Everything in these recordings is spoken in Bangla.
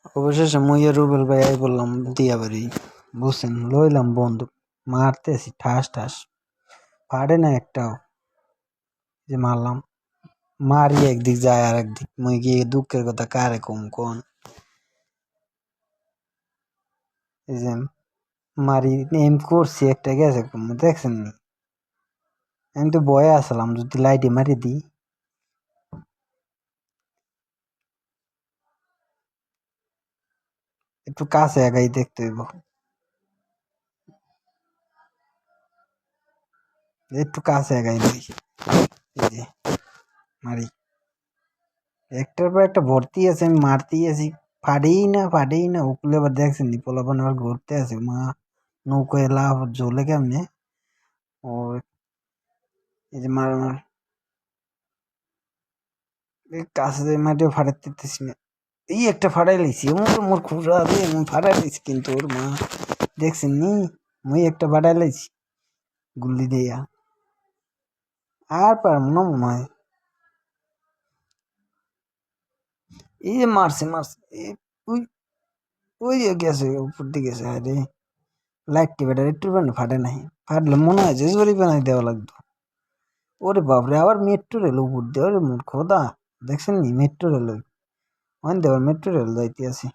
অবশেষে মুই আর রুবেল ভাই আই বললাম দিয়া বাড়ি, বুঝছেন, লইলাম বন্দুক, মারতেছি ঠাস ঠাস, ফাড়ে না একটাও। যে মারলাম, মারি একদিক যায় আর একদিক, মুই গিয়ে দুঃখের কথা কারে কম কোন। এই যে মারি এম করছি, একটা গেছে কম, দেখছেন নি? আমি তো ভয়ে আসলাম যদি লাইটে মারি দিই। একটু কাছে আগাই দেখতে হইব, একটু কাছে আগাই দিই। এই যে মারি, একটার পর একটা ভর্তি আছে, আমি মারতেই আছি, ফাড়েই না উকলে। আবার দেখছেন নি পোলাপান আবার ঘুরতে আছে, মা নৌকায় লাভ জ্বলে কেমনে। ও এই যে মার মার এই কাছে যে মাটিও ফাটাইতেছি না, এই একটা ফাটাই লাইছি, মোর খুঁড়া দিয়ে মুই ফাটাই লাইছি, কিন্তু ওর মা দেখছেন নি, মুই একটা ফাটাই লাইছি গুল্লি দিয়া। আর পারম না মনে হয়। এই যে মারছে ওই ওই যে গেছে উপর দিকে গেছে। আরে লাইট টিপেটার একটু ফাটে নাই, ফাটলে মনে হয় যে জরি বানাই দেওয়া লাগতো। ওরে বাপরে, আবার মেট্রো রেল উপর দিয়ে, ওরে মোর খোদা, দেখছেন নি মেট্রো রেল, ওখান দিয়ে আবার মেট্রো রেল যাইতে আছে।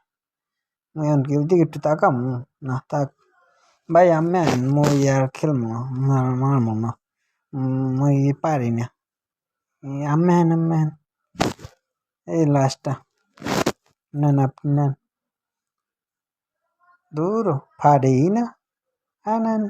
মুই এখন কি ওইদিকে একটু তাকাম, না তাক ভাই, আমি মুই আর খেলবো না, মারমো না, মুই পারি না। আমি এই লাস্টটা নেন, আপনি নেন, দূর ফাড়েই না, হ্যাঁ নেন।